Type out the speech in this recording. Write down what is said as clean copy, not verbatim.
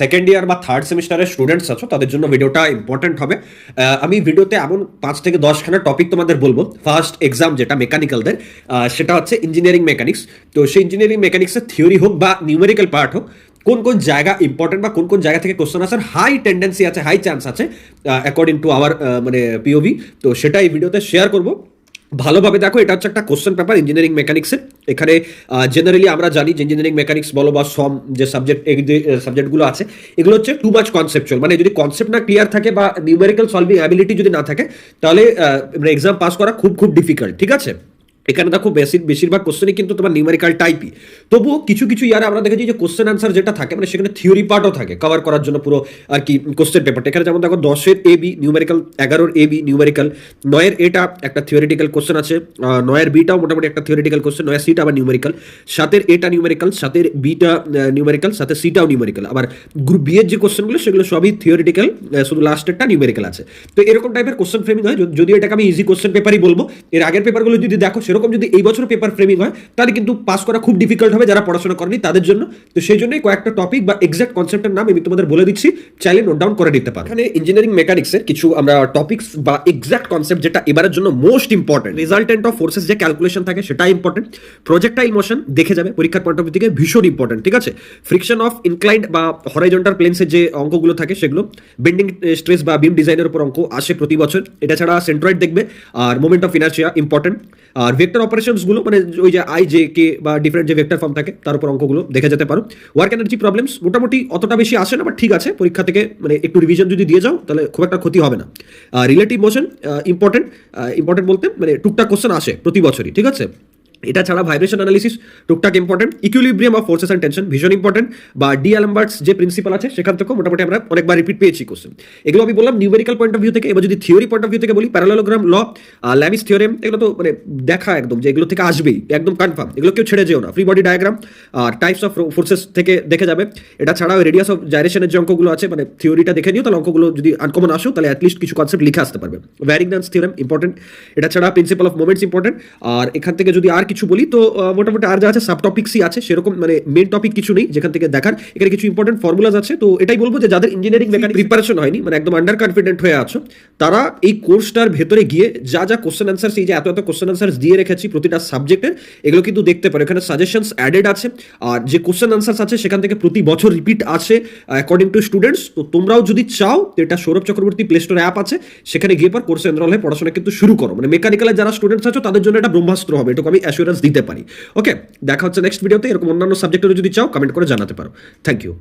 Second year বা third সেমিস্টারের students আছো তাদের জন্য ভিডিওটা ইম্পর্টেন্ট হবে। আমি ভিডিওতে এমন 5 থেকে 10খানা টপিক তোমাদের বলবো। ফার্স্ট এক্সাম যেটা মেকানিক্যালদের, সেটা হচ্ছে ইঞ্জিনিয়ারিং মেকানিক্স। তো সেই ইঞ্জিনিয়ারিং মেকানিক্সের থিওরি হোক বা নিউমেরিক্যাল পার্ট হোক, কোন কোন জায়গা ইম্পর্টেন্ট বা কোন কোন জায়গা থেকে কোশ্চেন আসার হাই টেন্ডেন্সি আছে, হাই চান্স আছে অ্যাকর্ডিং টু আওয়ার মানে পিওভি, তো সেটা এই ভিডিওতে শেয়ার করবো। ভালোভাবে দেখো, এটা হচ্ছে একটা কোশ্চেন পেপার ইঞ্জিনিয়ারিং মেকানিক্সের। এখানে জেনারেলি আমরা জানি যে ইঞ্জিনিয়ারিং মেকানিক্স বলো বা সম যে সাবজেক্টগুলো আছে, এগুলো হচ্ছে টু মাচ কনসেপচুয়াল। মানে যদি কনসেপ্ট না ক্লিয়ার থাকে বা নিউমেরিক্যাল সলভিং অ্যাবিলিটি যদি না থাকে, তাহলে এক্সাম পাস করা খুব খুব ডিফিকাল্ট। ঠিক আছে, এখানে দেখো বেশিরভাগ কোশ্চেনই কিন্তু তোমার নিউমেরিক্যাল টাইপই। তবুও কিছু কিছু ইয়ারে আমরা দেখেছি যে কোশ্চেন আনসার যেটা থাকে, মানে সেখানে থিওরি পার্টও থাকে কভার করার জন্য পুরো আর কি কোশ্চেন পেপারটা। এখানে যেমন দেখো 10-এর AB নিউমেরিক্যাল, 11-এর AB নিউমেরিক্যাল, 9-এর এটা একটা থিওরিটিক্যাল কোশ্চেন আছে, 9-এর বিটাও মোটামুটি একটা থিওরিটিক্যাল কোশ্চেন, 9-এর সিটা আবার নিউমেরিক্যাল, 7-এর এটা নিউমেরিক্যাল, 7-এর বিটা নিউমেরিক্যাল, 7-এর সিটাও নিউমেরিক্যাল। আবার গ্রুপ বি এর যে কোশ্চেনগুলো সেগুলো সবই থিওরিটিক্যাল, শুধু লাস্টেরটা নিউমেরিক্যাল আছে। তো এরকম টাইপের কোশ্চেন ফ্রেমিং হয়। যদি এটাকে আমি ইজি কোশ্চেন পেপারই বলবো। এর আগের পেপারগুলো যদি দেখো সেরকম যদি এই বছর পেপার ফ্রেমিং হয়, তাহলে কিন্তু পাস করা খুব ডিফিকাল্ট হবে যারা পড়াশোনা করেনি তাদের জন্য। তো সেই জন্যই কয়েকটা টপিক বা এক্সাক্ট কনসেপ্টের নাম আমি তোমাদের বলে দিচ্ছি, চাইলে নোট ডাউন করে নিতে পারো। এখানে ইঞ্জিনিয়ারিং মেকানিক্সের কিছু আমরা টপিকস বা এক্সাক্ট কনসেপ্ট যেটা এবারের জন্য most important, resultant of forces যে ক্যালকুলেশন থাকে সেটা ইম্পর্টেন্ট। প্রজেক্টাইল মোশন দেখে যাবে পরীক্ষার পয়েন্ট অফ ভিউ থেকে, ভীষণ ইম্পর্টেন্ট। ঠিক আছে, ফ্রিকশন অফ ইনক্লাইন্ড বা হরাইজন্টাল প্লেন্সের যে অঙ্কগুলো থাকে সেগুলো, বেন্ডিং স্ট্রেস বা বিম ডিজাইনের উপর অঙ্ক আসে প্রতি বছর। এটা ছাড়া সেন্ট্রয়েড দেখবে, আর মোমেন্ট অফ ইনার্শিয়া ইম্পর্টেন্ট। আর ভেক্টর অপারেশনসগুলো মানে ওই যে আই জে কে বা ডিফারেন্ট যে ভেক্টর ফর্ম থাকে তার উপর অঙ্কগুলো দেখে যেতে পারো। ওয়ার্ক এনার্জি প্রবলেমস মোটামুটি অতটা বেশি আসে না, বাট ঠিক আছে, পরীক্ষা থেকে মানে একটু রিভিশন যদি দিয়ে যাও তাহলে খুব একটা ক্ষতি হবে না। রিলেটিভ মোশন ইম্পর্টেন্ট বলতে মানে টুকটাক কোশ্চেন আসে প্রতি বছরই। ঠিক আছে, এটা ছাড়া ভাইব্রেশন অ্যানালিসিস টুকটাক important. Equilibrium of forces and tension ভীষণ ইম্পর্টেন্ট। বা অ্যালবার্টস যে প্রিন্সিপাল আছে সেখান থেকেও মোটামুটি আমরা অনেকবার রিপিট পেয়েছি কোশ্চেন। এগুলো আমি বললাম নিউমেরিক্যাল পয়েন্ট অফ ভিউ থেকে। এবার যদি থিওরি পয়েন্ট অফ ভিউ থেকে বলি, প্যারালেলোগ্রাম ল, ল্যামিস থিওরেম, এগুলো তো মানে দেখা একদম যে এগুলো থেকে আসবেই, একদম কনফার্ম, এগুলো কেউ ছেড়ে যেও না। ফ্রি বডি ডায়াগ্রাম আর টাইপস অফ ফোর্সেস থেকে দেখে যাবে। এটা ছাড়াও রেডিয়াস অফ জাইরেশনের যে অঙ্কগুলো আছে, মানে থিওরিটা দেখে নিও, তাহলে অঙ্কগুলো যদি আনকমন আসো তাহলে অ্যাটলিস্ট কিছু কনসেপ্ট লিখে আসতে পারবে। ভ্যারিগন্যান্স থিওরেম ইম্পর্টেন্ট। এটা ছাড়া প্রিন্সিপাল অফ মোমেন্টস ইম্পর্টেন্ট। আর এখান থেকে যদি আর কিছু বলি তো মোটামুটি আর যা আছে সাব টপিক্সই আছে, সেরকম মানে মেন টপিক কিছু নেই যেখান থেকে দেখার। এখানে কিছু ইম্পর্টেন্ট ফর্মুলাস আছে। তো এটাই বলবো যে যাদের ইঞ্জিনিয়ারিং মেকানিক্স প্রিপারেশন হয়নি, মানে একদম আন্ডার কনফিডেন্ট হয়ে আছো, তারা এই কোর্সটার ভেতরে গিয়ে যা যা কোশ্চেন আনসার, এই যে এত এত কোশ্চেন আনসার দিয়ে রেখেছি প্রতিটা সাবজেক্টের, এগুলো কিন্তু দেখতে পারো। এখানে সাজেশনস অ্যাডেড আছে, আর যে কোশ্চেন আনসার আছে সেখান থেকে প্রতি বছর রিপিট আসে অ্যাকর্ডিং টু স্টুডেন্টস। তো তোমরাও যদি চাও তো এটা Sourav Chakraborty play store app আছে, সেখানে গিয়ে পর কোর্সে এনরোল হয়ে পড়াশোনা কিন্তু শুরু করো। মানে মেকানিক্যালের যারা স্টুডেন্টস আছো তাদের জন্য এটা ব্রহ্মাস্ত্র হবে, এটুকু আমি অ্যাসুরেন্স দিতে পারি। ওকে, দেখা হচ্ছে নেক্সট ভিডিওতে। এরকম অন্যান্য সাবজেক্টেরও যদি চাও কমেন্ট করে জানাতে পারো। Thank you.